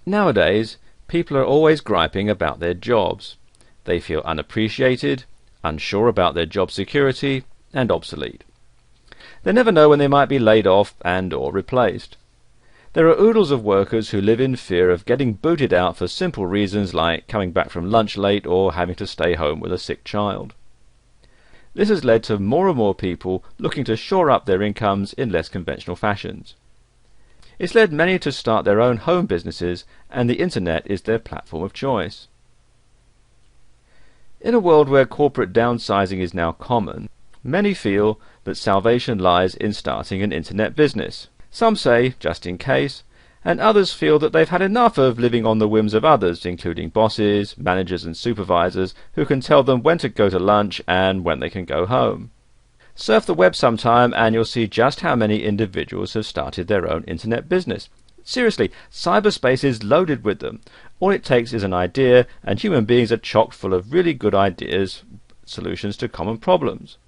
Nowadays, people are always griping about their jobs. They feel unappreciated, unsure about their job security, and obsolete. They never know when they might be laid off and or replaced. There are oodles of workers who live in fear of getting booted out for simple reasons like coming back from lunch late or having to stay home with a sick child. This has led to more and more people looking to shore up their incomes in less conventional fashions. It's led many to start their own home businesses, and the internet is their platform of choice. In a world where corporate downsizing is now common, many feel that salvation lies in starting an internet business. Some say, just in case, and others feel that they've had enough of living on the whims of others, including bosses, managers and supervisors, who can tell them when to go to lunch and when they can go home. Surf the web sometime and you'll see just how many individuals have started their own internet business. Seriously, cyberspace is loaded with them. All it takes is an idea, and human beings are chock full of really good ideas, solutions to common problems.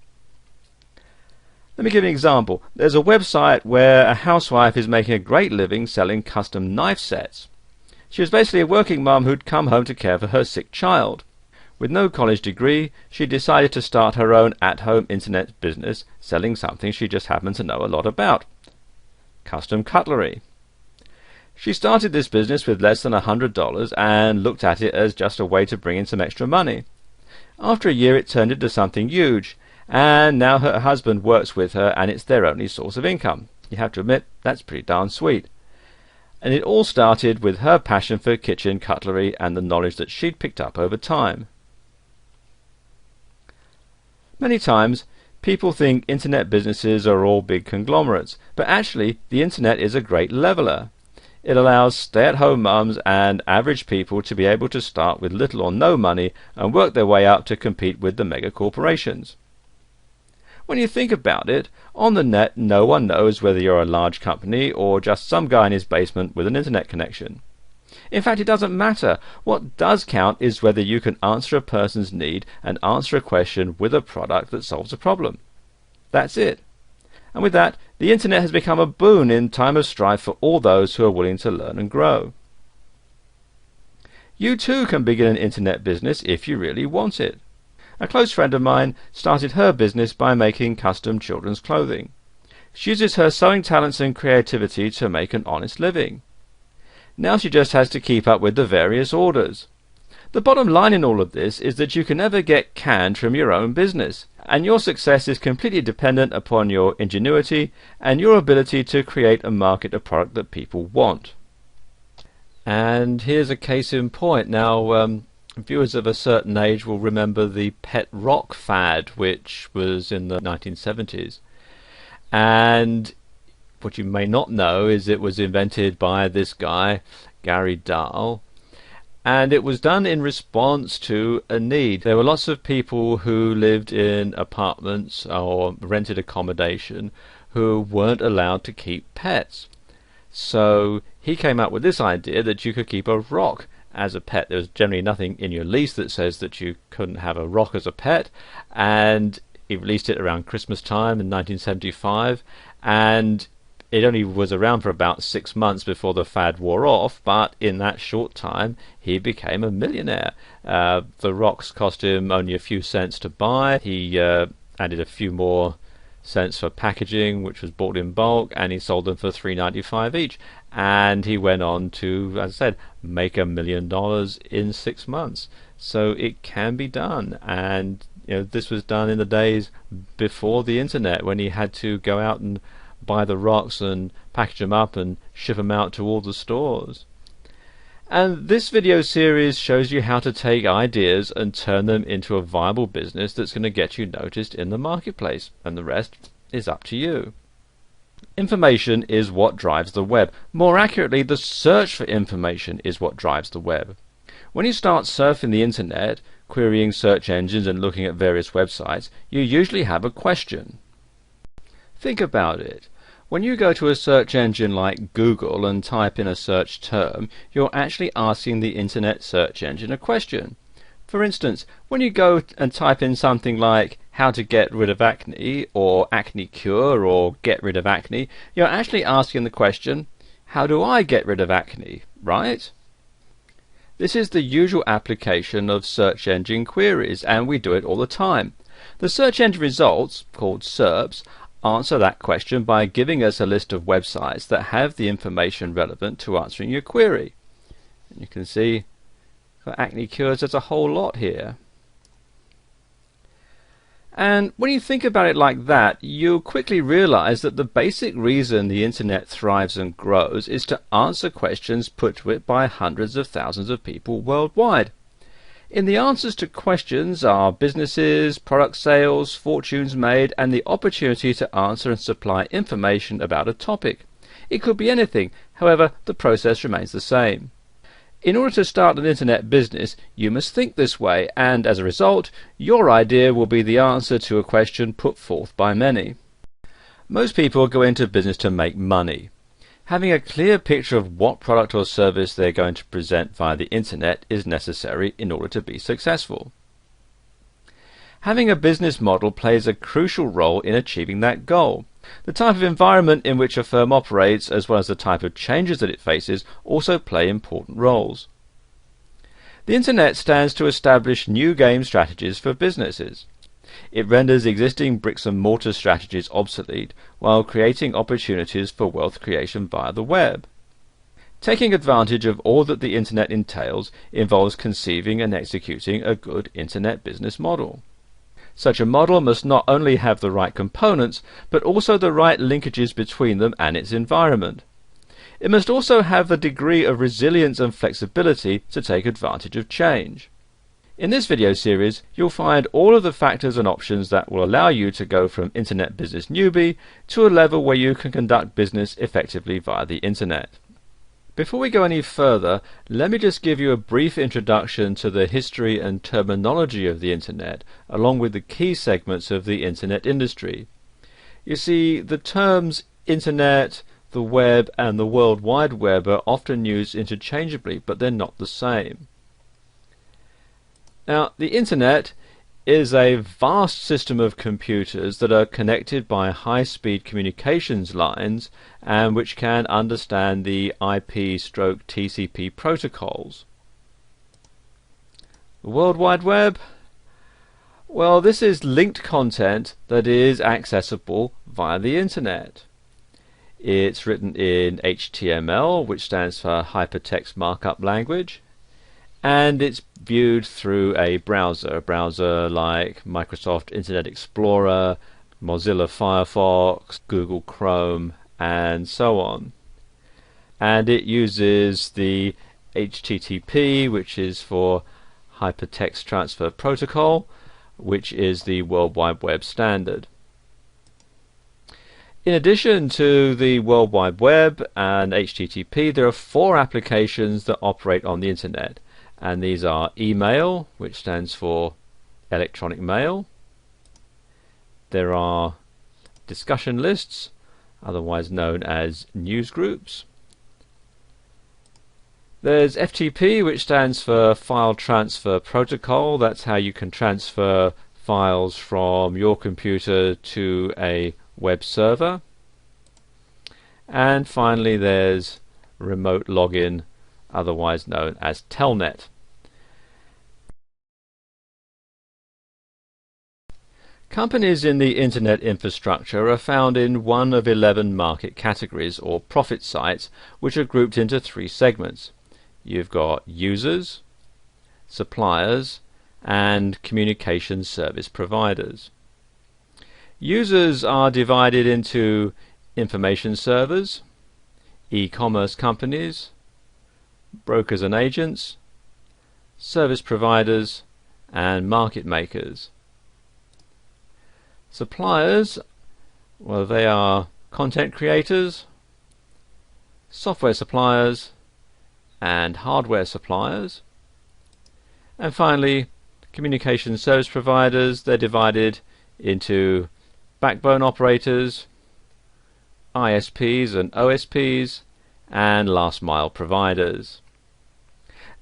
Let me give you an example. There's a website where a housewife is making a great living selling custom knife sets. She was basically a working mum who'd come home to care for her sick child. With no college degree, she decided to start her own at-home internet business selling something she just happened to know a lot about: custom cutlery. She started this business with less than $100 and looked at it as just a way to bring in some extra money. After a year it turned into something huge, and now her husband works with her and it's their only source of income. You have to admit, that's pretty darn sweet. And it all started with her passion for kitchen cutlery and the knowledge that she'd picked up over time. Many times, people think internet businesses are all big conglomerates, but actually the internet is a great leveler. It allows stay-at-home mums and average people to be able to start with little or no money and work their way up to compete with the mega corporations. When you think about it, on the net no one knows whether you're a large company or just some guy in his basement with an internet connection. In fact, it doesn't matter. What does count is whether you can answer a person's need and answer a question with a product that solves a problem. That's it. And with that, the internet has become a boon in time of strife for all those who are willing to learn and grow. You too can begin an internet business if you really want it. A close friend of mine started her business by making custom children's clothing. She uses her sewing talents and creativity to make an honest living. Now she just has to keep up with the various orders. The bottom line in all of this is that you can never get canned from your own business, and your success is completely dependent upon your ingenuity and your ability to create and market a product that people want. And here's a case in point. Now, viewers of a certain age will remember the pet rock fad, which was in the 1970s. And what you may not know is it was invented by this guy, Gary Dahl, and it was done in response to a need. There were lots of people who lived in apartments or rented accommodation who weren't allowed to keep pets. So he came up with this idea that you could keep a rock as a pet. There was generally nothing in your lease that says that you couldn't have a rock as a pet, and he released it around Christmas time in 1975, and it only was around for about 6 months before the fad wore off, but in that short time he became a millionaire. The rocks cost him only a few cents to buy. He added a few more cents for packaging, which was bought in bulk, and he sold them for $3.95 each. And he went on to, as I said, make $1 million in 6 months. So it can be done. And this was done in the days before the internet, when he had to go out and buy the rocks and package them up and ship them out to all the stores. And this video series shows you how to take ideas and turn them into a viable business that's going to get you noticed in the marketplace, and the rest is up to you. Information is what drives the web. More accurately, the search for information is what drives the web. When you start surfing the internet, querying search engines and looking at various websites, you usually have a question. Think about it. When you go to a search engine like Google and type in a search term, you're actually asking the internet search engine a question. For instance, when you go and type in something like how to get rid of acne, or acne cure, or get rid of acne, you're actually asking the question, how do I get rid of acne, right? This is the usual application of search engine queries, and we do it all the time. The search engine results, called SERPs, answer that question by giving us a list of websites that have the information relevant to answering your query. And you can see for acne cures there's a whole lot here. And when you think about it like that, you'll quickly realize that the basic reason the internet thrives and grows is to answer questions put to it by hundreds of thousands of people worldwide. In the answers to questions are businesses, product sales, fortunes made, and the opportunity to answer and supply information about a topic. It could be anything, however, the process remains the same. In order to start an internet business, you must think this way, and as a result, your idea will be the answer to a question put forth by many. Most people go into business to make money. Having a clear picture of what product or service they're going to present via the internet is necessary in order to be successful. Having a business model plays a crucial role in achieving that goal. The type of environment in which a firm operates, as well as the type of changes that it faces, also play important roles. The internet stands to establish new game strategies for businesses. It renders existing bricks and mortar strategies obsolete, while creating opportunities for wealth creation via the web. Taking advantage of all that the internet entails involves conceiving and executing a good internet business model. Such a model must not only have the right components, but also the right linkages between them and its environment. It must also have a degree of resilience and flexibility to take advantage of change. In this video series, you'll find all of the factors and options that will allow you to go from internet business newbie to a level where you can conduct business effectively via the internet. Before we go any further, let me just give you a brief introduction to the history and terminology of the internet, along with the key segments of the internet industry. You see, the terms internet, the web, and the World Wide Web are often used interchangeably, but they're not the same. Now, the internet is a vast system of computers that are connected by high-speed communications lines and which can understand the IP/TCP protocols. The World Wide Web? Well, this is linked content that is accessible via the internet. It's written in HTML, which stands for Hypertext Markup Language, and it's viewed through a browser like Microsoft Internet Explorer, Mozilla Firefox, Google Chrome, and so on. And it uses the HTTP, which is for Hypertext Transfer Protocol, which is the World Wide Web standard. In addition to the World Wide Web and HTTP, there are 4 applications that operate on the internet. And these are email, which stands for electronic mail. There are discussion lists, otherwise known as news groups. There's FTP, which stands for File Transfer Protocol. That's how you can transfer files from your computer to a web server. And finally there's remote login, otherwise known as Telnet. Companies in the internet infrastructure are found in one of 11 market categories or profit sites, which are grouped into 3 segments. You've got users, suppliers, and communication service providers. Users are divided into information servers, e-commerce companies, brokers and agents, service providers, and market makers. Suppliers, well, they are content creators, software suppliers, and hardware suppliers. And finally, communication service providers, they're divided into backbone operators, ISPs and OSPs, and last mile providers.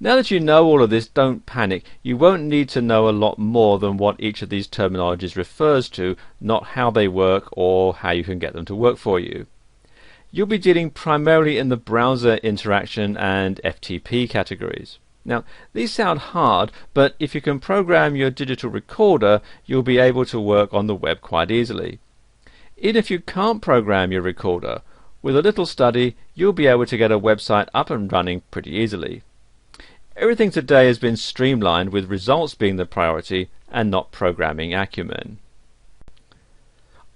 Now that you know all of this, don't panic. You won't need to know a lot more than what each of these terminologies refers to, not how they work or how you can get them to work for you. You'll be dealing primarily in the browser interaction and FTP categories. Now, these sound hard, but if you can program your digital recorder, you'll be able to work on the web quite easily. Even if you can't program your recorder, with a little study, you'll be able to get a website up and running pretty easily. Everything today has been streamlined, with results being the priority and not programming acumen.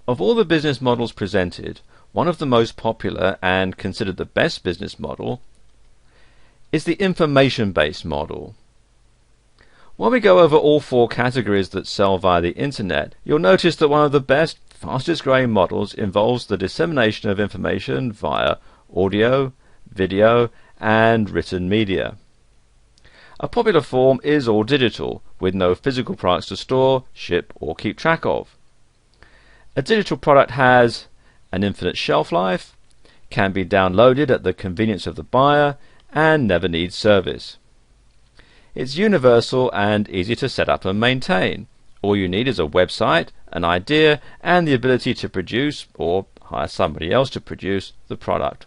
Of all the business models presented, one of the most popular and considered the best business model is the information-based model. While we go over all four categories that sell via the internet, you'll notice that one of the best, fastest growing models involves the dissemination of information via audio, video, and written media. A popular form is all digital, with no physical products to store, ship, or keep track of. A digital product has an infinite shelf life, can be downloaded at the convenience of the buyer, and never needs service. It's universal and easy to set up and maintain. All you need is a website, an idea, and the ability to produce, or hire somebody else to produce, the product.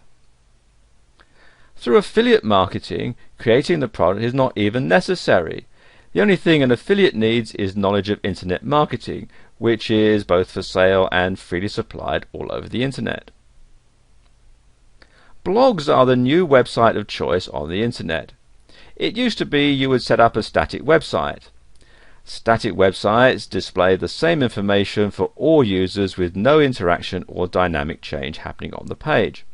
Through affiliate marketing, creating the product is not even necessary. The only thing an affiliate needs is knowledge of internet marketing, which is both for sale and freely supplied all over the internet. Blogs are the new website of choice on the internet. It used to be you would set up a static website. Static websites display the same information for all users with no interaction or dynamic change happening on the page.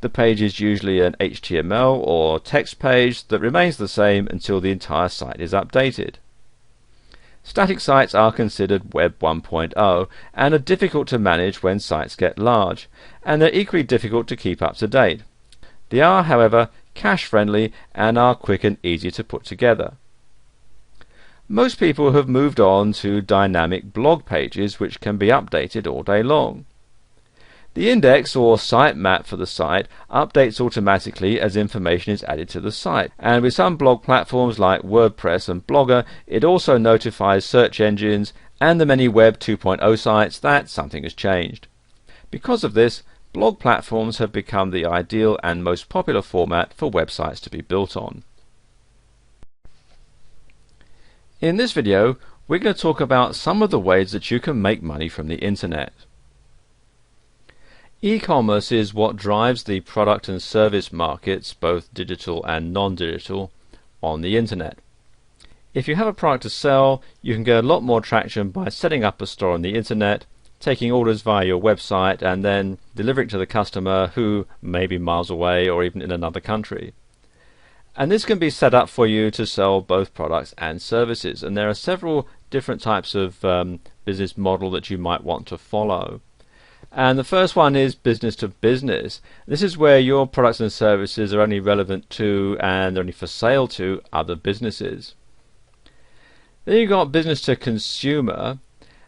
The page is usually an HTML or text page that remains the same until the entire site is updated. Static sites are considered Web 1.0 and are difficult to manage when sites get large, and they're equally difficult to keep up to date. They are, however, cache-friendly and are quick and easy to put together. Most people have moved on to dynamic blog pages which can be updated all day long. The index or sitemap for the site updates automatically as information is added to the site, and with some blog platforms like WordPress and Blogger, it also notifies search engines and the many Web 2.0 sites that something has changed. Because of this, blog platforms have become the ideal and most popular format for websites to be built on. In this video, we're going to talk about some of the ways that you can make money from the internet. E-commerce is what drives the product and service markets, both digital and non-digital, on the internet. If you have a product to sell, you can get a lot more traction by setting up a store on the internet, taking orders via your website, and then delivering to the customer who may be miles away or even in another country. And this can be set up for you to sell both products and services, and there are several different types of business model that you might want to follow. And the first one is business to business. This is where your products and services are only relevant to and only for sale to other businesses. Then you've got business to consumer,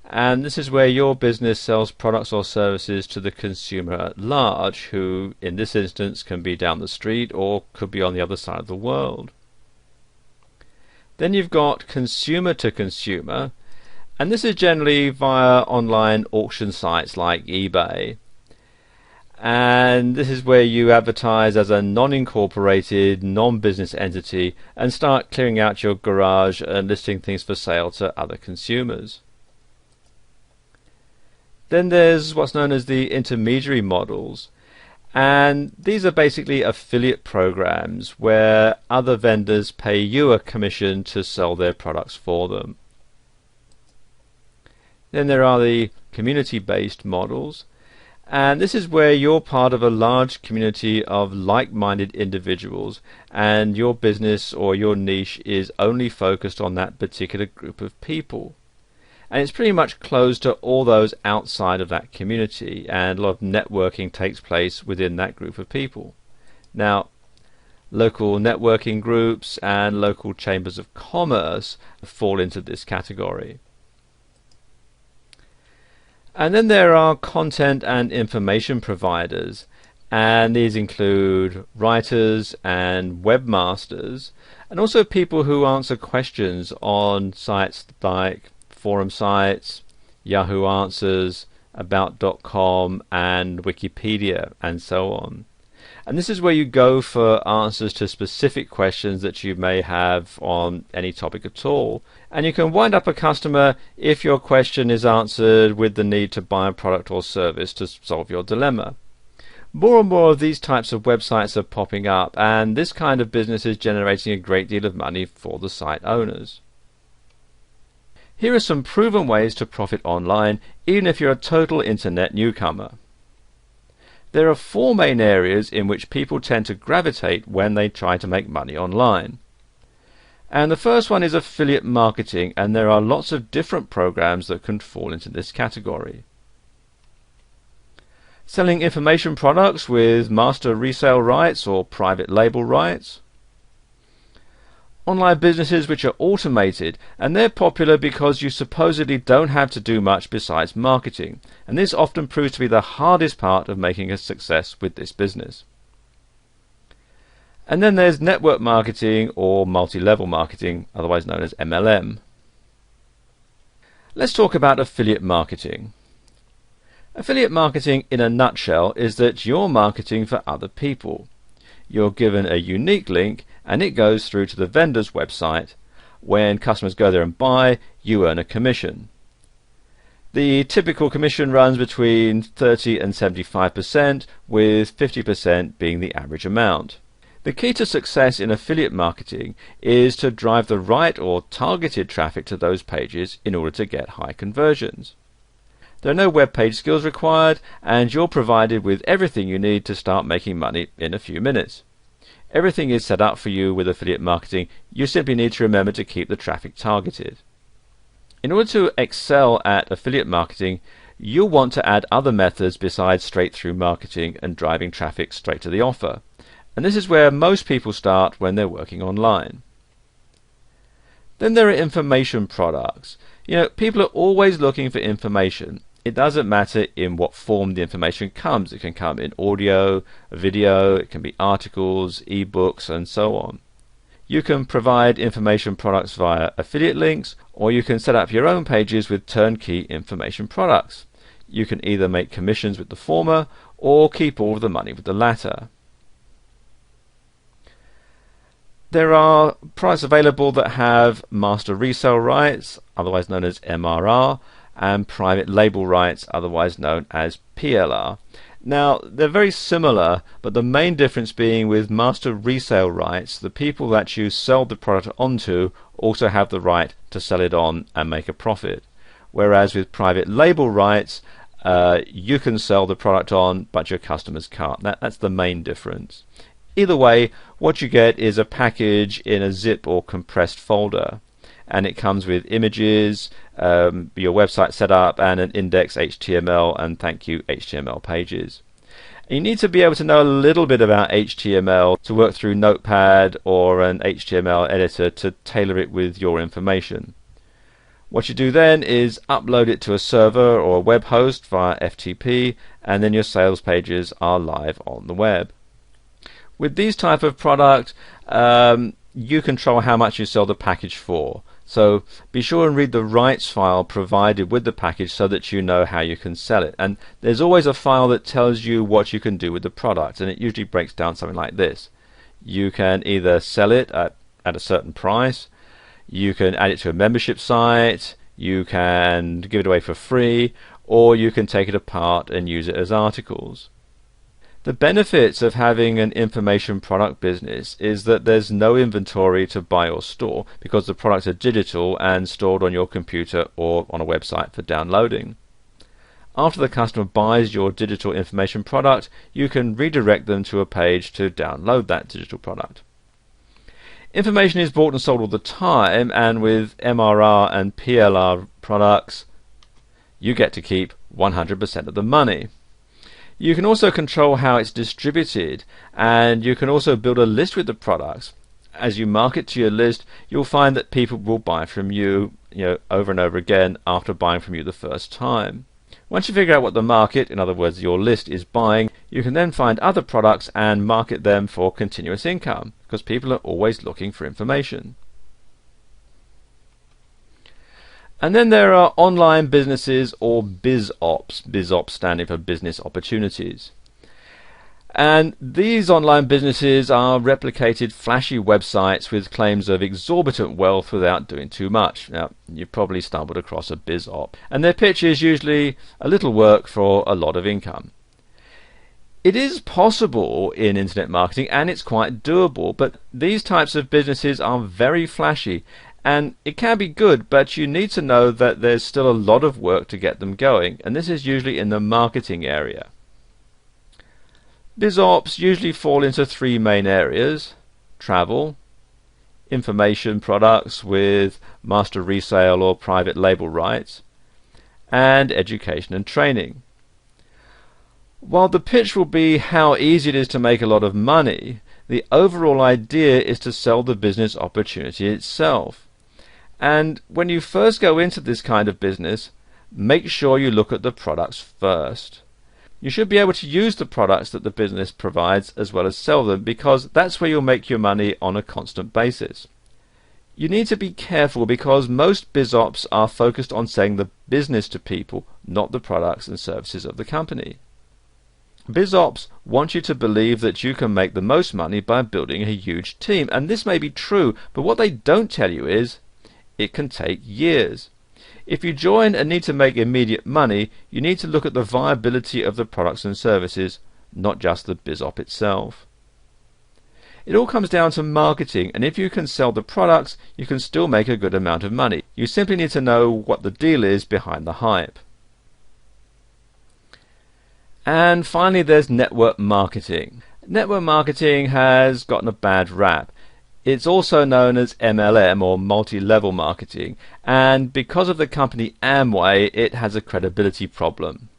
and this is where your business sells products or services to the consumer at large, who in this instance can be down the street or could be on the other side of the world. Then you've got consumer to consumer, and this is generally via online auction sites like eBay. And this is where you advertise as a non-incorporated, non-business entity and start clearing out your garage and listing things for sale to other consumers. Then there's what's known as the intermediary models, and these are basically affiliate programs where other vendors pay you a commission to sell their products for them. Then there are the community-based models, and this is where you're part of a large community of like-minded individuals, and your business or your niche is only focused on that particular group of people. And it's pretty much closed to all those outside of that community, and a lot of networking takes place within that group of people. Now, local networking groups and local chambers of commerce fall into this category. And then there are content and information providers, and these include writers and webmasters, and also people who answer questions on sites like forum sites, Yahoo Answers, About.com, and Wikipedia, and so on. And this is where you go for answers to specific questions that you may have on any topic at all. And you can wind up a customer if your question is answered with the need to buy a product or service to solve your dilemma. More and more of these types of websites are popping up, and this kind of business is generating a great deal of money for the site owners. Here are some proven ways to profit online, even if you're a total internet newcomer. There are 4 main areas in which people tend to gravitate when they try to make money online. And the first one is affiliate marketing, and there are lots of different programs that can fall into this category. Selling information products with master resale rights or private label rights. Online businesses which are automated, and they're popular because you supposedly don't have to do much besides marketing, and this often proves to be the hardest part of making a success with this business. And then there's network marketing or multi-level marketing, otherwise known as MLM. Let's talk about affiliate marketing. Affiliate marketing in a nutshell is that you're marketing for other people. You're given a unique link and it goes through to the vendor's website. When customers go there and buy, you earn a commission. The typical commission runs between 30 and 75%, with 50% being the average amount. The key to success in affiliate marketing is to drive the right or targeted traffic to those pages in order to get high conversions. There are no web page skills required, and you're provided with everything you need to start making money in a few minutes. Everything is set up for you with affiliate marketing. You simply need to remember to keep the traffic targeted. In order to excel at affiliate marketing, you'll want to add other methods besides straight-through marketing and driving traffic straight to the offer. And this is where most people start when they're working online. Then there are information products. People are always looking for information. It doesn't matter in what form the information comes. It can come in audio, video, it can be articles, ebooks, and so on. You can provide information products via affiliate links, or you can set up your own pages with turnkey information products. You can either make commissions with the former, or keep all of the money with the latter. There are products available that have master resale rights, otherwise known as MRR, and private label rights, otherwise known as PLR. Now, they're very similar, but the main difference being with master resale rights, the people that you sell the product onto also have the right to sell it on and make a profit. Whereas with private label rights, you can sell the product on, but your customers can't. That's the main difference. Either way, what you get is a package in a zip or compressed folder, and it comes with images, your website setup, and an index HTML and thank you HTML pages. And you need to be able to know a little bit about HTML to work through Notepad or an HTML editor to tailor it with your information. What you do then is upload it to a server or a web host via FTP, and then your sales pages are live on the web. With these type of product, you control how much you sell the package for. So be sure and read the rights file provided with the package so that you know how you can sell it. And there's always a file that tells you what you can do with the product, and it usually breaks down something like this. You can either sell it at a certain price, you can add it to a membership site, you can give it away for free, or you can take it apart and use it as articles. The benefits of having an information product business is that there's no inventory to buy or store because the products are digital and stored on your computer or on a website for downloading. After the customer buys your digital information product, you can redirect them to a page to download that digital product. Information is bought and sold all the time, and with MRR and PLR products, you get to keep 100% of the money. You can also control how it's distributed, and you can also build a list with the products. As you market to your list, you'll find that people will buy from you, over and over again after buying from you the first time. Once you figure out what the market, in other words your list, is buying, you can then find other products and market them for continuous income, because people are always looking for information. And then there are online businesses or BizOps, BizOps standing for business opportunities. And these online businesses are replicated flashy websites with claims of exorbitant wealth without doing too much. Now, you've probably stumbled across a BizOp, and their pitch is usually a little work for a lot of income. It is possible in internet marketing, and it's quite doable, but these types of businesses are very flashy, and it can be good, but you need to know that there's still a lot of work to get them going, and this is usually in the marketing area. BizOps usually fall into three main areas: travel, information products with master resale or private label rights, and education and training. While the pitch will be how easy it is to make a lot of money, the overall idea is to sell the business opportunity itself. And when you first go into this kind of business, make sure you look at the products first. You should be able to use the products that the business provides as well as sell them, because that's where you'll make your money on a constant basis. You need to be careful because most BizOps are focused on selling the business to people, not the products and services of the company. BizOps want you to believe that you can make the most money by building a huge team, and this may be true, but what they don't tell you is it can take years. If you join and need to make immediate money, you need to look at the viability of the products and services, not just the BizOp itself. It all comes down to marketing, and if you can sell the products, you can still make a good amount of money. You simply need to know what the deal is behind the hype. And finally, there's network marketing. Network marketing has gotten a bad rap. It's also known as MLM, or multi-level marketing, and because of the company Amway, it has a credibility problem.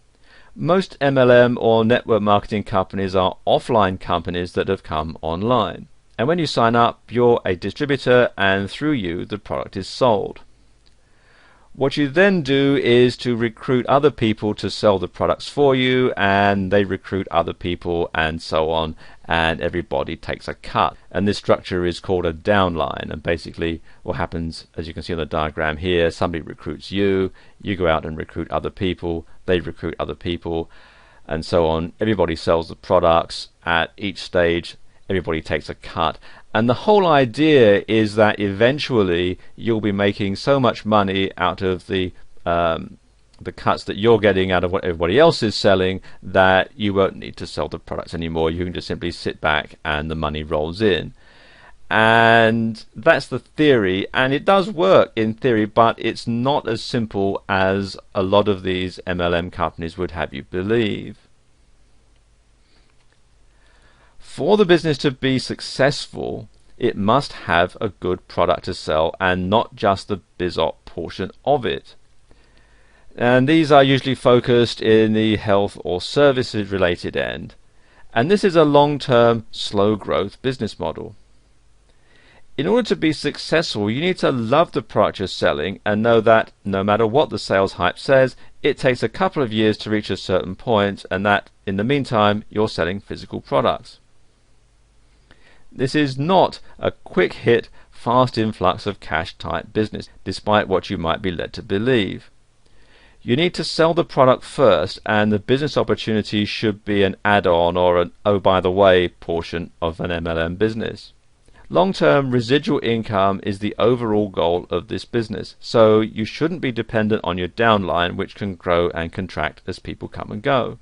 Most MLM or network marketing companies are offline companies that have come online. And when you sign up, you're a distributor, and through you, the product is sold. What you then do is to recruit other people to sell the products for you, and they recruit other people, and so on, and everybody takes a cut. And this structure is called a downline, and basically what happens, as you can see on the diagram here, somebody recruits you, you go out and recruit other people, they recruit other people, and so on. Everybody sells the products. At each stage, everybody takes a cut. And the whole idea is that eventually you'll be making so much money out of the cuts that you're getting out of what everybody else is selling that you won't need to sell the products anymore. You can just simply sit back and the money rolls in. And that's the theory, and it does work in theory, but it's not as simple as a lot of these MLM companies would have you believe. For the business to be successful, it must have a good product to sell and not just the BizOp portion of it. And these are usually focused in the health or services related end. And this is a long-term, slow growth business model. In order to be successful, you need to love the product you're selling and know that no matter what the sales hype says, it takes a couple of years to reach a certain point, and that in the meantime you're selling physical products. This is not a quick hit, fast influx of cash type business, despite what you might be led to believe. You need to sell the product first, and the business opportunity should be an add-on or an oh by the way portion of an MLM business. Long-term residual income is the overall goal of this business, so you shouldn't be dependent on your downline, which can grow and contract as people come and go.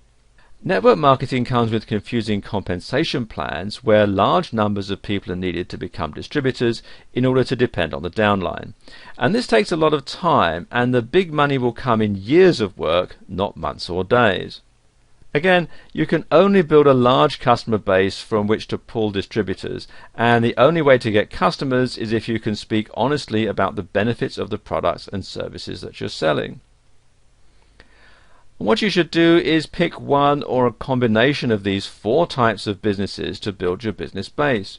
Network marketing comes with confusing compensation plans where large numbers of people are needed to become distributors in order to depend on the downline. And this takes a lot of time, and the big money will come in years of work, not months or days. Again, you can only build a large customer base from which to pull distributors, and the only way to get customers is if you can speak honestly about the benefits of the products and services that you're selling. What you should do is pick one or a combination of these 4 types of businesses to build your business base.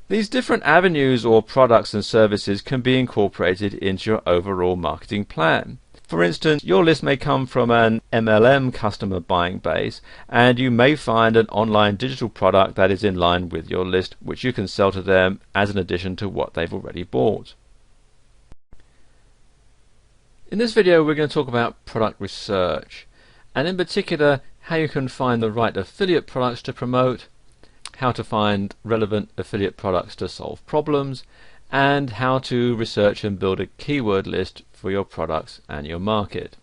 These different avenues or products and services can be incorporated into your overall marketing plan. For instance, your list may come from an MLM customer buying base, and you may find an online digital product that is in line with your list, which you can sell to them as an addition to what they've already bought. In this video, we're going to talk about product research, and in particular how you can find the right affiliate products to promote, how to find relevant affiliate products to solve problems, and how to research and build a keyword list for your products and your market.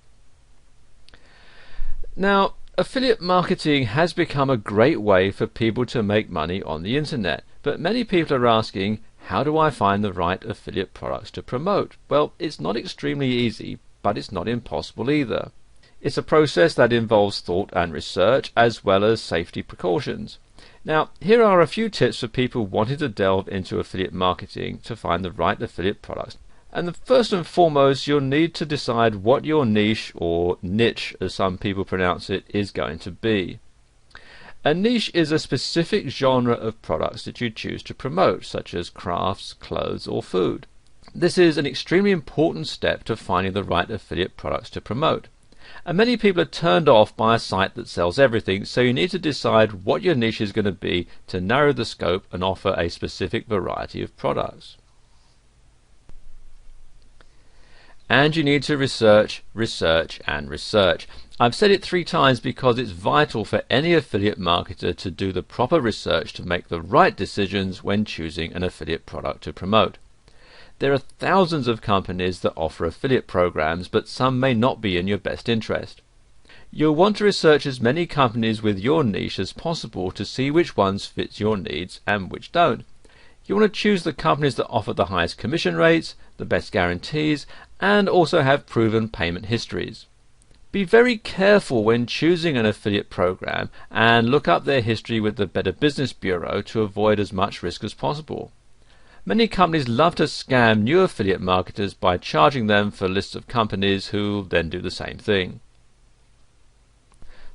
Now, affiliate marketing has become a great way for people to make money on the internet, but many people are asking, how do I find the right affiliate products to promote? Well, it's not extremely easy, but it's not impossible either. It's a process that involves thought and research, as well as safety precautions. Now, here are a few tips for people wanting to delve into affiliate marketing to find the right affiliate products. And the first and foremost, you'll need to decide what your niche, or niche as some people pronounce it, is going to be. A niche is a specific genre of products that you choose to promote, such as crafts, clothes, or food. This is an extremely important step to finding the right affiliate products to promote. And many people are turned off by a site that sells everything, so you need to decide what your niche is going to be to narrow the scope and offer a specific variety of products. And you need to research, research, and research. I've said it 3 times because it's vital for any affiliate marketer to do the proper research to make the right decisions when choosing an affiliate product to promote. There are thousands of companies that offer affiliate programs, but some may not be in your best interest. You'll want to research as many companies with your niche as possible to see which ones fit your needs and which don't. You want to choose the companies that offer the highest commission rates, the best guarantees, and also have proven payment histories. Be very careful when choosing an affiliate program and look up their history with the Better Business Bureau to avoid as much risk as possible. Many companies love to scam new affiliate marketers by charging them for lists of companies who then do the same thing.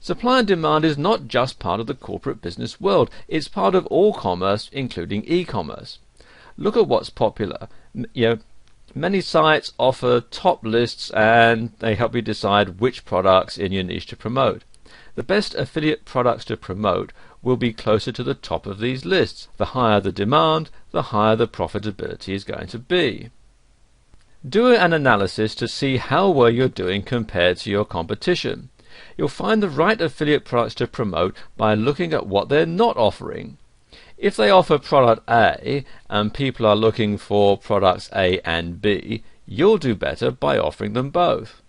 Supply and demand is not just part of the corporate business world, it's part of all commerce, including e-commerce. Look at what's popular. Many sites offer top lists and they help you decide which products in your niche to promote. The best affiliate products to promote will be closer to the top of these lists. The higher the demand, the higher the profitability is going to be. Do an analysis to see how well you're doing compared to your competition. You'll find the right affiliate products to promote by looking at what they're not offering. If they offer product A and people are looking for products A and B, you'll do better by offering them both.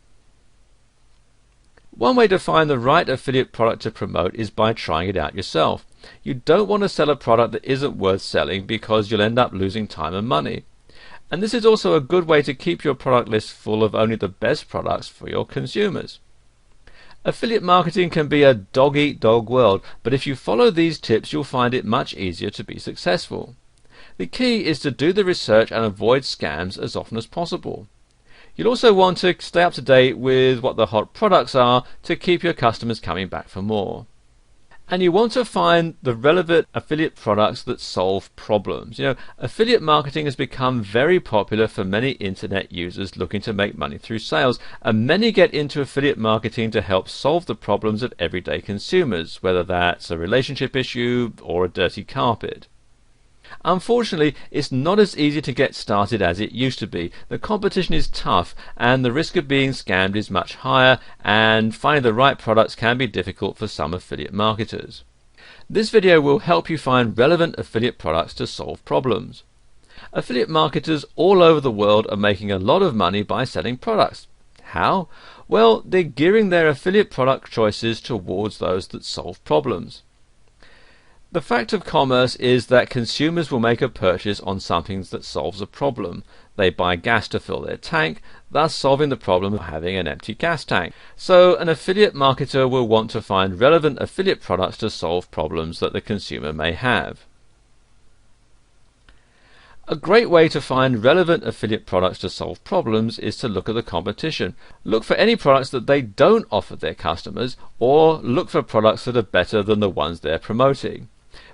One way to find the right affiliate product to promote is by trying it out yourself. You don't want to sell a product that isn't worth selling because you'll end up losing time and money. And this is also a good way to keep your product list full of only the best products for your consumers. Affiliate marketing can be a dog-eat-dog world, but if you follow these tips you'll find it much easier to be successful. The key is to do the research and avoid scams as often as possible. You'll also want to stay up to date with what the hot products are to keep your customers coming back for more. And you want to find the relevant affiliate products that solve problems. Affiliate marketing has become very popular for many internet users looking to make money through sales, and many get into affiliate marketing to help solve the problems of everyday consumers, whether that's a relationship issue or a dirty carpet. Unfortunately, it's not as easy to get started as it used to be. The competition is tough and the risk of being scammed is much higher, and finding the right products can be difficult for some affiliate marketers. This video will help you find relevant affiliate products to solve problems. Affiliate marketers all over the world are making a lot of money by selling products. How? Well, they're gearing their affiliate product choices towards those that solve problems. The fact of commerce is that consumers will make a purchase on something that solves a problem. They buy gas to fill their tank, thus solving the problem of having an empty gas tank. So an affiliate marketer will want to find relevant affiliate products to solve problems that the consumer may have. A great way to find relevant affiliate products to solve problems is to look at the competition. Look for any products that they don't offer their customers, or look for products that are better than the ones they're promoting.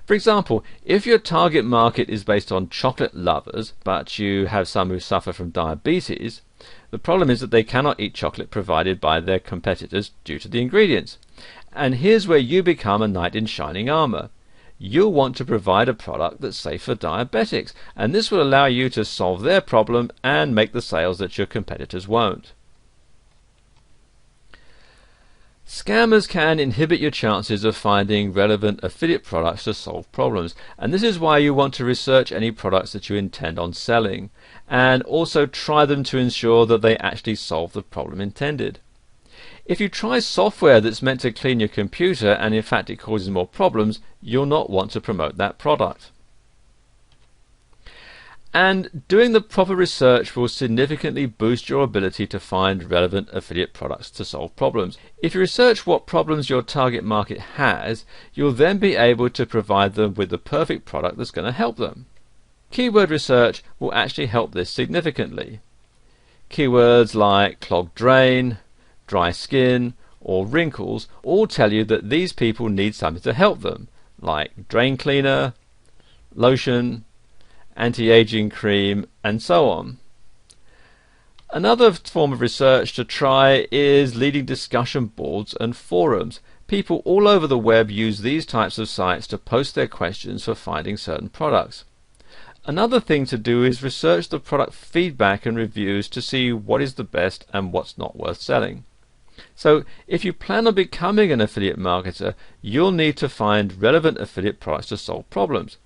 For example, if your target market is based on chocolate lovers, but you have some who suffer from diabetes, the problem is that they cannot eat chocolate provided by their competitors due to the ingredients. And here's where you become a knight in shining armor. You'll want to provide a product that's safe for diabetics, and this will allow you to solve their problem and make the sales that your competitors won't. Scammers can inhibit your chances of finding relevant affiliate products to solve problems, and this is why you want to research any products that you intend on selling, and also try them to ensure that they actually solve the problem intended. If you try software that's meant to clean your computer and in fact it causes more problems, you'll not want to promote that product. And doing the proper research will significantly boost your ability to find relevant affiliate products to solve problems. If you research what problems your target market has, you'll then be able to provide them with the perfect product that's going to help them. Keyword research will actually help this significantly. Keywords like clogged drain, dry skin, or wrinkles all tell you that these people need something to help them, like drain cleaner, lotion, anti-aging cream, and so on. Another form of research to try is leading discussion boards and forums. People all over the web use these types of sites to post their questions for finding certain products. Another thing to do is research the product feedback and reviews to see what is the best and what's not worth selling. So if you plan on becoming an affiliate marketer, you'll need to find relevant affiliate products to solve problems.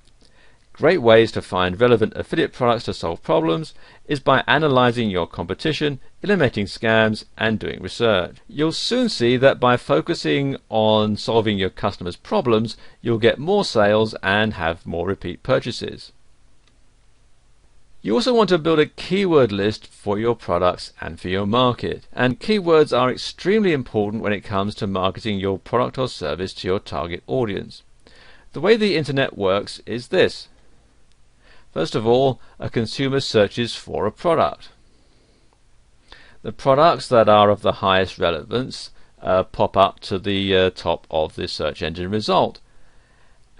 Great ways to find relevant affiliate products to solve problems is by analyzing your competition, eliminating scams, and doing research. You'll soon see that by focusing on solving your customers' problems, you'll get more sales and have more repeat purchases. You also want to build a keyword list for your products and for your market. And keywords are extremely important when it comes to marketing your product or service to your target audience. The way the internet works is this. First of all, a consumer searches for a product. The products that are of the highest relevance pop up to the top of the search engine result.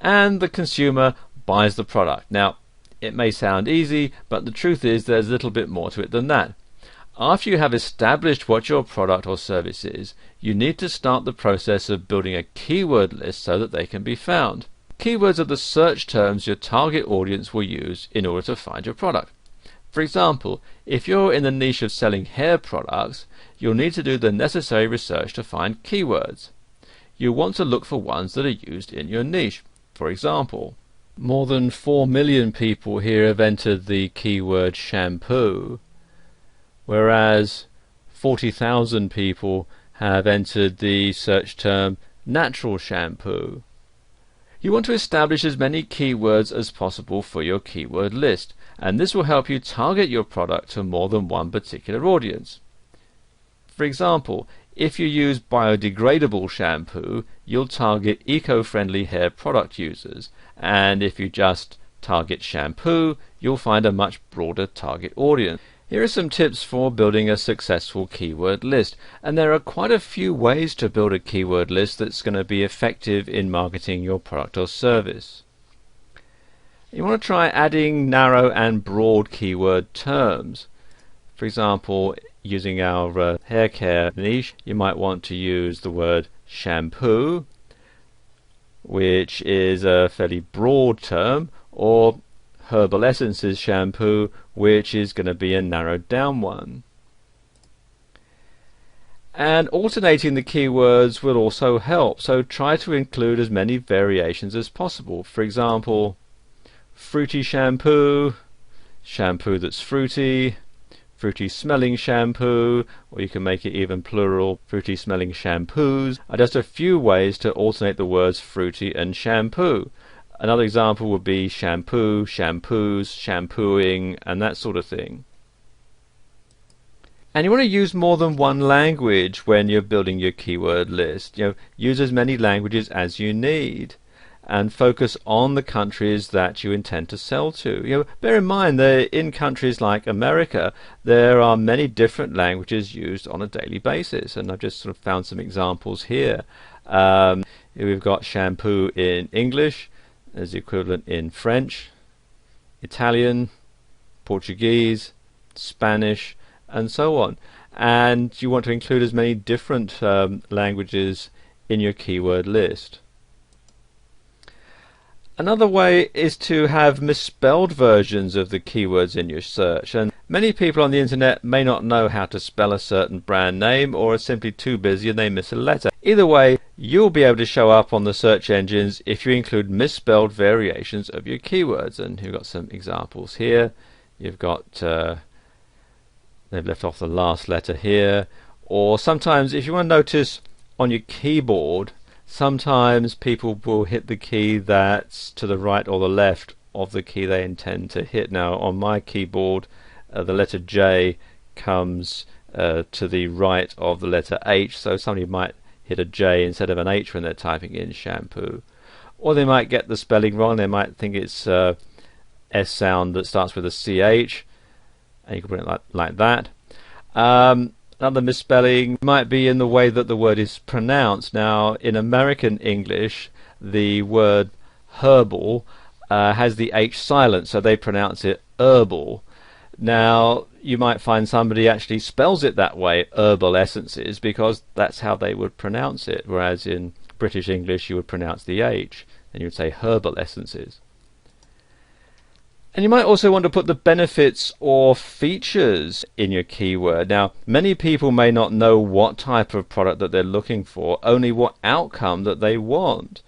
And the consumer buys the product. Now, it may sound easy, but the truth is there's a little bit more to it than that. After you have established what your product or service is, you need to start the process of building a keyword list so that they can be found. Keywords are the search terms your target audience will use in order to find your product. For example, if you're in the niche of selling hair products, you'll need to do the necessary research to find keywords. You'll want to look for ones that are used in your niche. For example, more than 4 million people here have entered the keyword shampoo, whereas 40,000 people have entered the search term natural shampoo. You want to establish as many keywords as possible for your keyword list, and this will help you target your product to more than one particular audience. For example, if you use biodegradable shampoo, you'll target eco-friendly hair product users, and if you just target shampoo, you'll find a much broader target audience. Here are some tips for building a successful keyword list, and there are quite a few ways to build a keyword list that's going to be effective in marketing your product or service. You want to try adding narrow and broad keyword terms. For example, using our hair care niche, you might want to use the word shampoo, which is a fairly broad term, or Herbal Essences shampoo, which is going to be a narrowed down one. And alternating the keywords will also help, so try to include as many variations as possible. For example, fruity shampoo, shampoo that's fruity, fruity smelling shampoo, or you can make it even plural, fruity smelling shampoos, are just a few ways to alternate the words fruity and shampoo. Another example would be shampoo, shampoos, shampooing, and that sort of thing. And you want to use more than one language when you're building your keyword list. Use as many languages as you need, and focus on the countries that you intend to sell to. Bear in mind that in countries like America, there are many different languages used on a daily basis, and I've just sort of found some examples here. We've got shampoo in English, as the equivalent in French, Italian, Portuguese, Spanish, and so on. And you want to include as many different languages in your keyword list. Another way is to have misspelled versions of the keywords in your search, and Many people on the internet may not know how to spell a certain brand name, or are simply too busy and they miss a letter. Either way, you'll be able to show up on the search engines if you include misspelled variations of your keywords. And you've got some examples here. You've got they've left off the last letter here. Or sometimes, if you want to notice on your keyboard, sometimes people will hit the key that's to the right or the left of the key they intend to hit. Now on my keyboard, the letter J comes to the right of the letter H, so somebody might hit a J instead of an H when they're typing in shampoo. Or they might get the spelling wrong. They might think it's S sound that starts with a CH, and you can put it like that. Another misspelling might be in the way that the word is pronounced. Now in American English, the word herbal has the H silent, so they pronounce it herbal. Now you might find somebody actually spells it that way, herbal essences, because that's how they would pronounce it, whereas in British English you would pronounce the H and you would say herbal essences. And you might also want to put the benefits or features in your keyword. Now many people may not know what type of product that they're looking for, only what outcome that they want.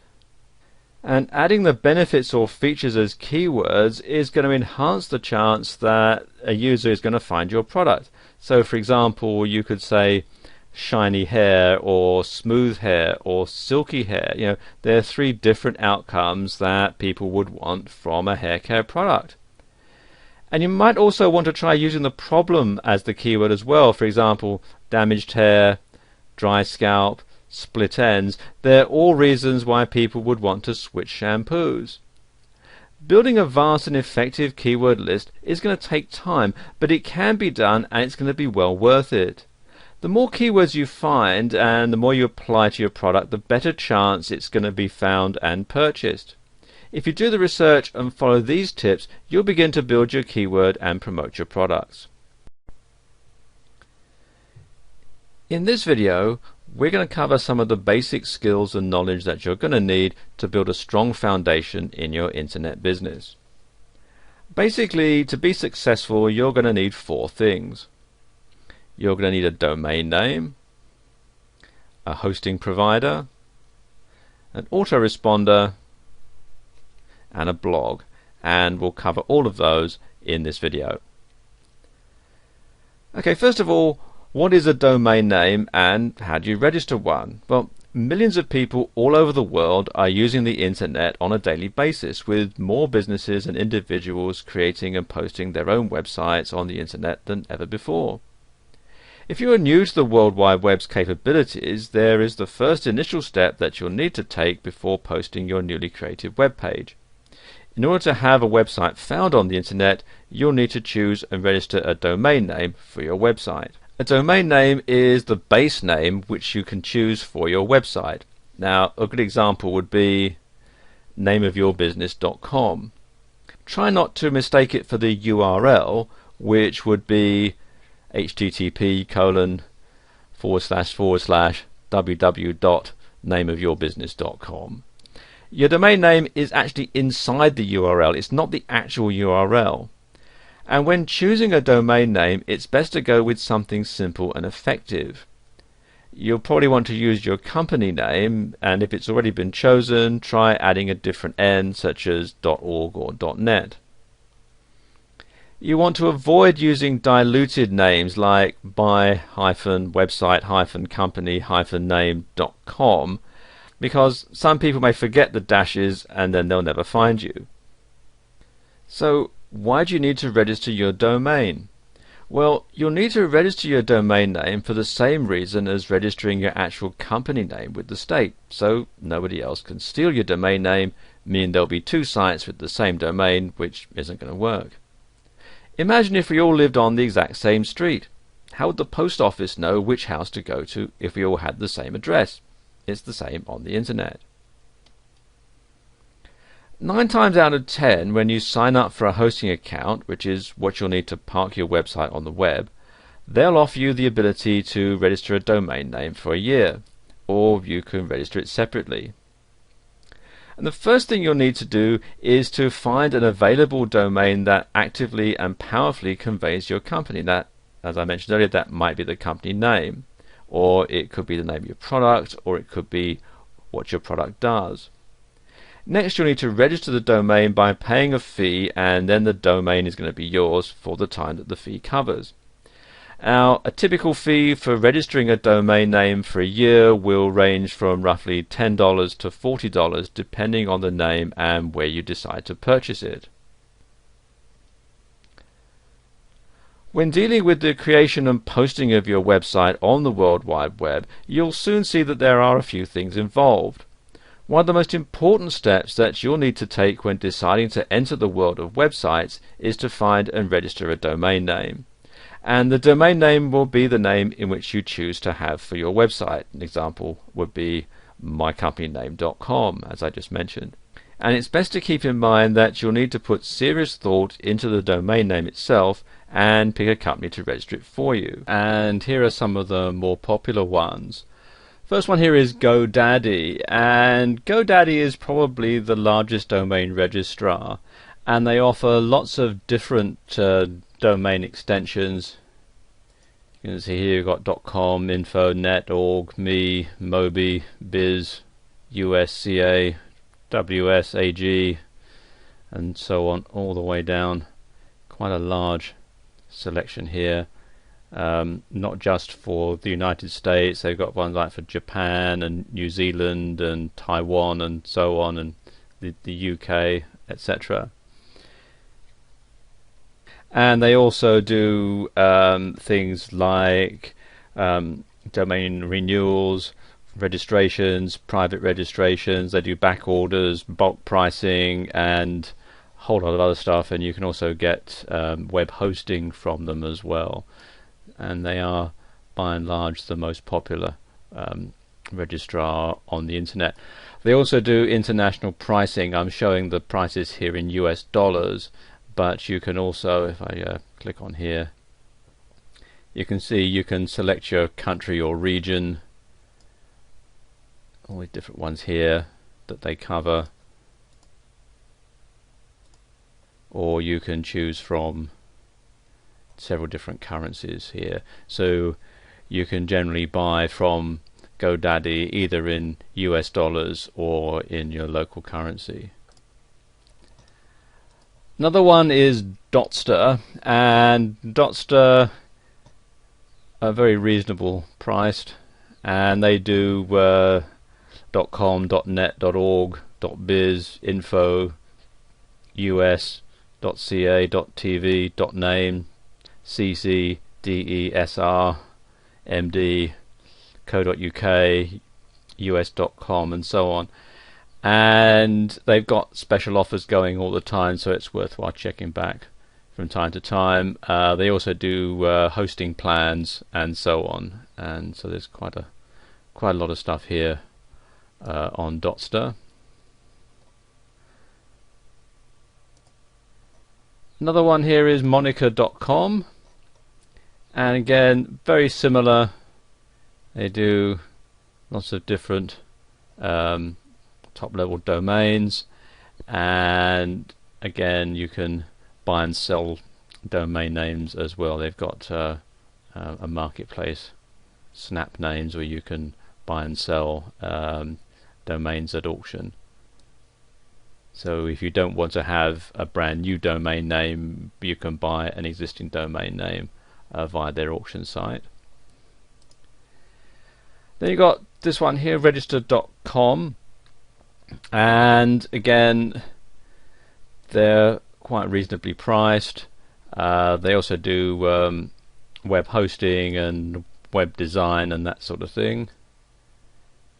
And adding the benefits or features as keywords is going to enhance the chance that a user is going to find your product. So for example, you could say shiny hair or smooth hair or silky hair. You know, there are 3 different outcomes that people would want from a hair care product. And you might also want to try using the problem as the keyword as well. For example, damaged hair, dry scalp, split ends. They're all reasons why people would want to switch shampoos. Building a vast and effective keyword list is going to take time, but it can be done and it's going to be well worth it. The more keywords you find and the more you apply to your product, the better chance it's going to be found and purchased. If you do the research and follow these tips, you'll begin to build your keyword and promote your products. In this video, we're going to cover some of the basic skills and knowledge that you're going to need to build a strong foundation in your internet business. Basically, to be successful, you're going to need 4 things. You're going to need a domain name, a hosting provider, an autoresponder, and a blog. And we'll cover all of those in this video. Okay, first of all, what is a domain name and how do you register one? Well, millions of people all over the world are using the internet on a daily basis, with more businesses and individuals creating and posting their own websites on the internet than ever before. If you are new to the World Wide Web's capabilities, there is the first initial step that you'll need to take before posting your newly created web page. In order to have a website found on the internet, you'll need to choose and register a domain name for your website. A domain name is the base name which you can choose for your website. Now, a good example would be nameofyourbusiness.com. Try not to mistake it for the URL, which would be http://www.nameofyourbusiness.com. Your domain name is actually inside the URL. It's not the actual URL. And when choosing a domain name, it's best to go with something simple and effective. You'll probably want to use your company name, and if it's already been chosen, try adding a different N, such as .org or .net. You want to avoid using diluted names like my-website-company-name.com, because some people may forget the dashes and then they'll never find you. So why do you need to register your domain? Well, you'll need to register your domain name for the same reason as registering your actual company name with the state, so nobody else can steal your domain name, meaning there'll be 2 sites with the same domain, which isn't going to work. Imagine if we all lived on the exact same street. How would the post office know which house to go to if we all had the same address? It's the same on the internet. 9 times out of 10, when you sign up for a hosting account, which is what you'll need to park your website on the web, they'll offer you the ability to register a domain name for a year, or you can register it separately. And the first thing you'll need to do is to find an available domain that actively and powerfully conveys your company. That, as I mentioned earlier, that might be the company name, or it could be the name of your product, or it could be what your product does. Next, you'll need to register the domain by paying a fee, and then the domain is going to be yours for the time that the fee covers. Now, a typical fee for registering a domain name for a year will range from roughly $10 to $40 depending on the name and where you decide to purchase it. When dealing with the creation and posting of your website on the World Wide Web, you'll soon see that there are a few things involved. One of the most important steps that you'll need to take when deciding to enter the world of websites is to find and register a domain name. And the domain name will be the name in which you choose to have for your website. An example would be mycompanyname.com, as I just mentioned. And it's best to keep in mind that you'll need to put serious thought into the domain name itself and pick a company to register it for you. And here are some of the more popular ones. First one here is GoDaddy, and GoDaddy is probably the largest domain registrar, and they offer lots of different domain extensions. You can see here you've got .com, info, net, org, me, mobi, biz, usca, ws, ag, and so on, all the way down. Quite a large selection here. Not just for the United States, they've got ones like for Japan and New Zealand and Taiwan and so on, and the UK, etc. And they also do things like domain renewals, registrations, private registrations. They do back orders, bulk pricing, and a whole lot of other stuff. And you can also get web hosting from them as well. And they are, by and large, the most popular registrar on the internet. They also do international pricing. I'm showing the prices here in US dollars. But you can also, if I click on here, you can see you can select your country or region, all the different ones here that they cover, or you can choose from several different currencies here. So you can generally buy from GoDaddy either in US dollars or in your local currency. Another one is Dotster, and Dotster are very reasonable priced, and they do .com, .net, .org, .biz, info, us, .ca, .tv, .name, cc, desr, md, co.uk, us.com, and so on. And they've got special offers going all the time, so it's worthwhile checking back from time to time. They also do hosting plans and so on, and so there's quite a lot of stuff here on Dotster. Another one here is Monica.com, and again very similar. They do lots of different top level domains, and again you can buy and sell domain names as well. They've got a marketplace, Snap Names, where you can buy and sell domains at auction. So if you don't want to have a brand new domain name, you can buy an existing domain name via their auction site. Then you've got this one here, register.com, and again they're quite reasonably priced. They also do web hosting and web design and that sort of thing.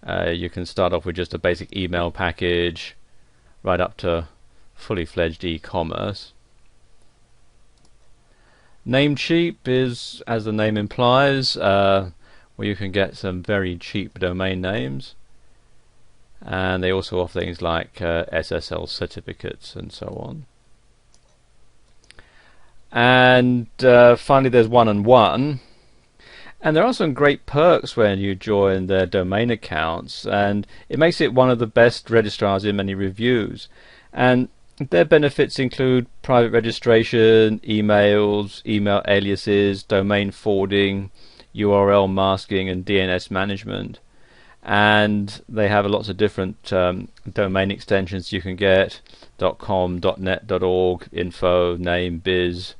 You can start off with just a basic email package right up to fully fledged e-commerce. Namecheap is, as the name implies, where you can get some very cheap domain names, and they also offer things like SSL certificates and so on. And finally there's 1&1, And there are some great perks when you join their domain accounts, and it makes it one of the best registrars in many reviews. And their benefits include private registration, emails, email aliases, domain forwarding, URL masking, and DNS management. And they have lots of different domain extensions you can get: .com, .net, .org, info, name, biz,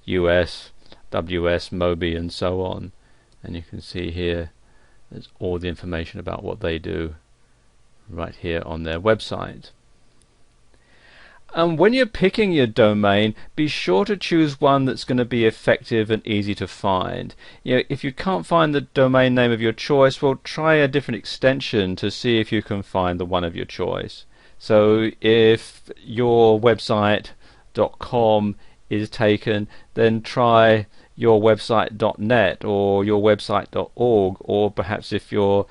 US, WS, Mobi, and so on. And you can see here there's all the information about what they do right here on their website. And when you're picking your domain, be sure to choose one that's going to be effective and easy to find. If you can't find the domain name of your choice, well, try a different extension to see if you can find the one of your choice. So if your website.com is taken, then try your website.net or your website.org, or perhaps if you're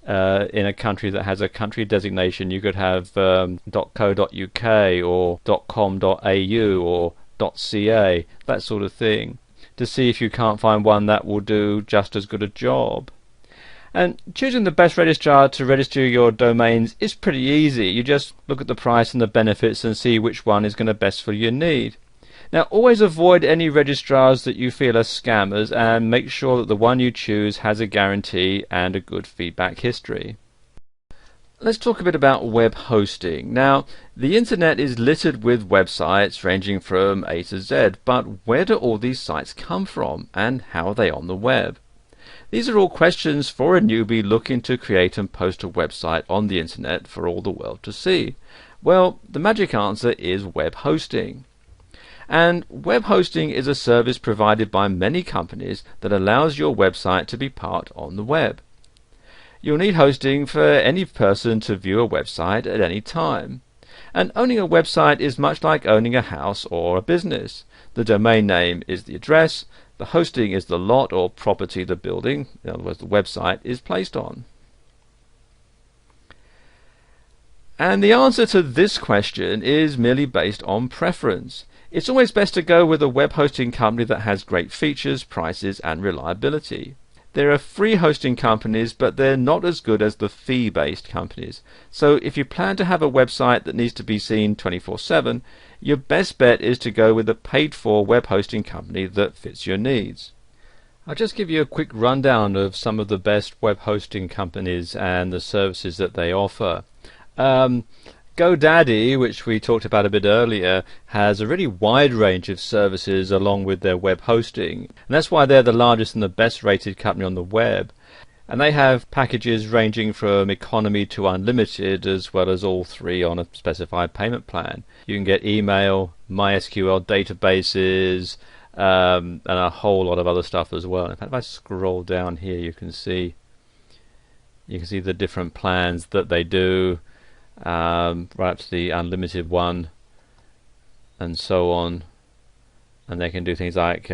in a country that has a country designation, you could have .co.uk or .com.au or .ca, that sort of thing, to see if you can't find one that will do just as good a job. And choosing the best registrar to register your domains is pretty easy. You just look at the price and the benefits and see which one is going to best fill your need. Now, always avoid any registrars that you feel are scammers, and make sure that the one you choose has a guarantee and a good feedback history. Let's talk a bit about web hosting. Now, the internet is littered with websites ranging from A to Z, but where do all these sites come from, and how are they on the web? These are all questions for a newbie looking to create and post a website on the internet for all the world to see. Well, the magic answer is web hosting. And web hosting is a service provided by many companies that allows your website to be part on the web. You'll need hosting for any person to view a website at any time. And owning a website is much like owning a house or a business. The domain name is the address, the hosting is the lot or property the building, in other words the website, is placed on. And the answer to this question is merely based on preference. It's always best to go with a web hosting company that has great features, prices, and reliability. There are free hosting companies, but they're not as good as the fee-based companies. So if you plan to have a website that needs to be seen 24/7, your best bet is to go with a paid-for web hosting company that fits your needs. I'll just give you a quick rundown of some of the best web hosting companies and the services that they offer. GoDaddy, which we talked about a bit earlier, has a really wide range of services along with their web hosting, and that's why they're the largest and the best rated company on the web. And they have packages ranging from economy to unlimited, as well as all three on a specified payment plan. You can get email, MySQL databases, and a whole lot of other stuff as well. In fact, if I scroll down here, you can see the different plans that they do. Right up to the unlimited one and so on, and they can do things like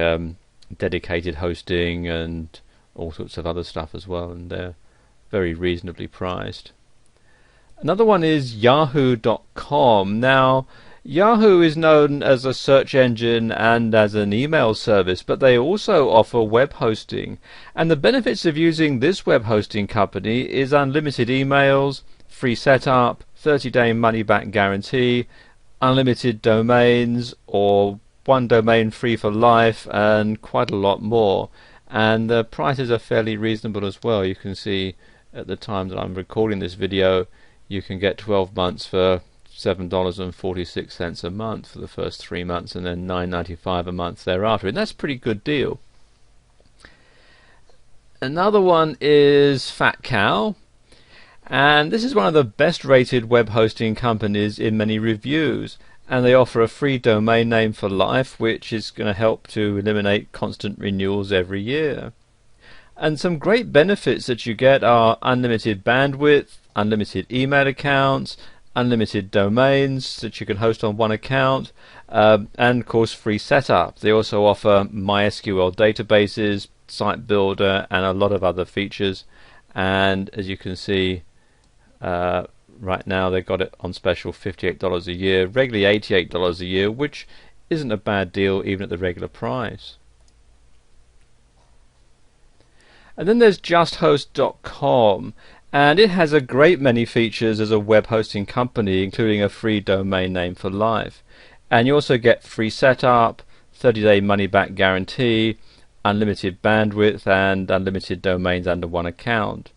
dedicated hosting and all sorts of other stuff as well, and they're very reasonably priced. Another one is Yahoo.com. Now, Yahoo is known as a search engine and as an email service, but they also offer web hosting, and the benefits of using this web hosting company is unlimited emails, free setup, 30-day money-back guarantee, unlimited domains, or one domain free for life, and quite a lot more. And the prices are fairly reasonable as well. You can see at the time that I'm recording this video, you can get 12 months for $7.46 a month for the first 3 months, and then $9.95 a month thereafter, and that's a pretty good deal. Another one is Fat Cow. And this is one of the best rated web hosting companies in many reviews, and they offer a free domain name for life, which is going to help to eliminate constant renewals every year. And some great benefits that you get are unlimited bandwidth, unlimited email accounts, unlimited domains that you can host on one account, and of course free setup. They also offer MySQL databases, site builder, and a lot of other features. And as you can see, right now they've got it on special $58 a year, regularly $88 a year, which isn't a bad deal even at the regular price. And then there's justhost.com, and it has a great many features as a web hosting company, including a free domain name for life. And you also get free setup, 30-day money-back guarantee, unlimited bandwidth, and unlimited domains under one account.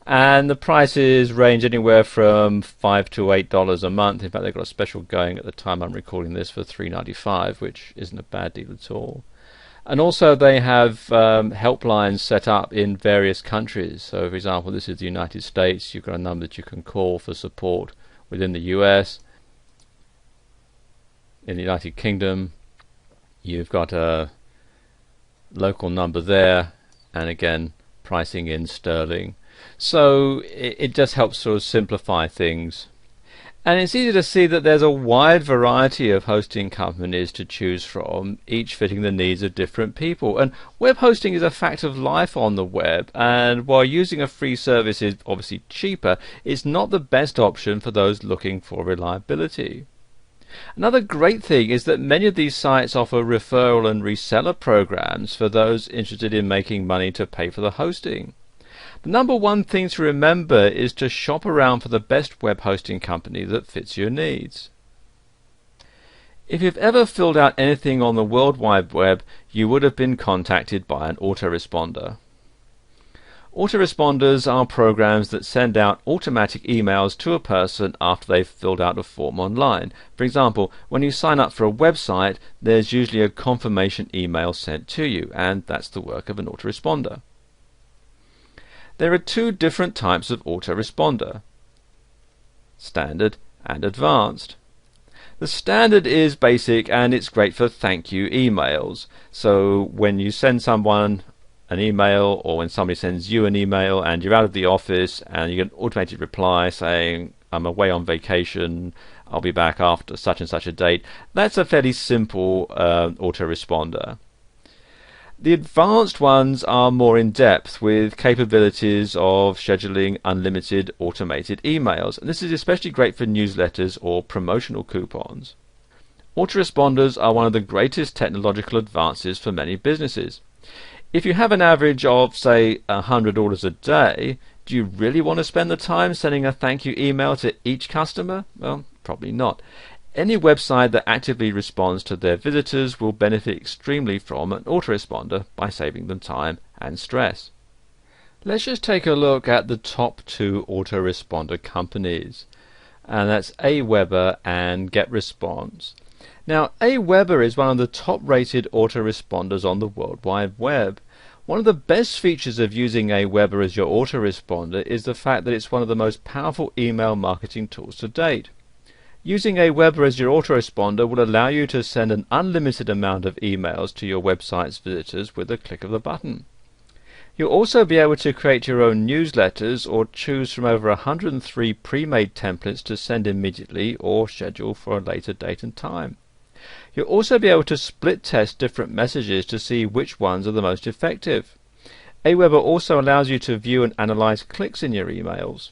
And the prices range anywhere from $5 to $8 a month. In fact, they've got a special going at the time I'm recording this for $3.95, which isn't a bad deal at all. And also they have helplines set up in various countries. So, for example, this is the United States. You've got a number that you can call for support within the US. In the United Kingdom, you've got a local number there, and again, pricing in sterling. So it just helps sort of simplify things. And it's easy to see that there's a wide variety of hosting companies to choose from, each fitting the needs of different people. And web hosting is a fact of life on the web, and while using a free service is obviously cheaper, it's not the best option for those looking for reliability. Another great thing is that many of these sites offer referral and reseller programs for those interested in making money to pay for the hosting. The number one thing to remember is to shop around for the best web hosting company that fits your needs. If you've ever filled out anything on the World Wide Web, you would have been contacted by an autoresponder. Autoresponders are programs that send out automatic emails to a person after they've filled out a form online. For example, when you sign up for a website, there's usually a confirmation email sent to you, and that's the work of an autoresponder. There are two different types of autoresponder: standard and advanced. The standard is basic, and it's great for thank you emails. So when you send someone an email, or when somebody sends you an email and you're out of the office and you get an automated reply saying, I'm away on vacation, I'll be back after such and such a date, that's a fairly simple autoresponder. The advanced ones are more in depth, with capabilities of scheduling unlimited automated emails, and this is especially great for newsletters or promotional coupons. Autoresponders are one of the greatest technological advances for many businesses. If you have an average of, say, 100 orders a day, do you really want to spend the time sending a thank you email to each customer? Well, probably not. Any website that actively responds to their visitors will benefit extremely from an autoresponder by saving them time and stress. Let's just take a look at the top two autoresponder companies, and that's Aweber and GetResponse. Now, Aweber is one of the top-rated autoresponders on the World Wide Web. One of the best features of using Aweber as your autoresponder is the fact that it's one of the most powerful email marketing tools to date. Using Aweber as your autoresponder will allow you to send an unlimited amount of emails to your website's visitors with a click of the button. You'll also be able to create your own newsletters or choose from over 103 pre-made templates to send immediately or schedule for a later date and time. You'll also be able to split test different messages to see which ones are the most effective. Aweber also allows you to view and analyze clicks in your emails.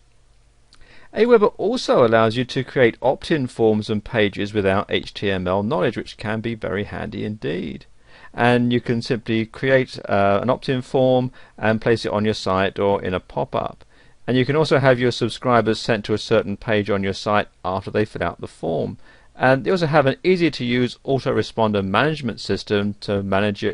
Aweber also allows you to create opt-in forms and pages without HTML knowledge, which can be very handy indeed. And you can simply create an opt-in form and place it on your site or in a pop-up. And you can also have your subscribers sent to a certain page on your site after they fill out the form. And they also have an easy to use autoresponder management system to manage your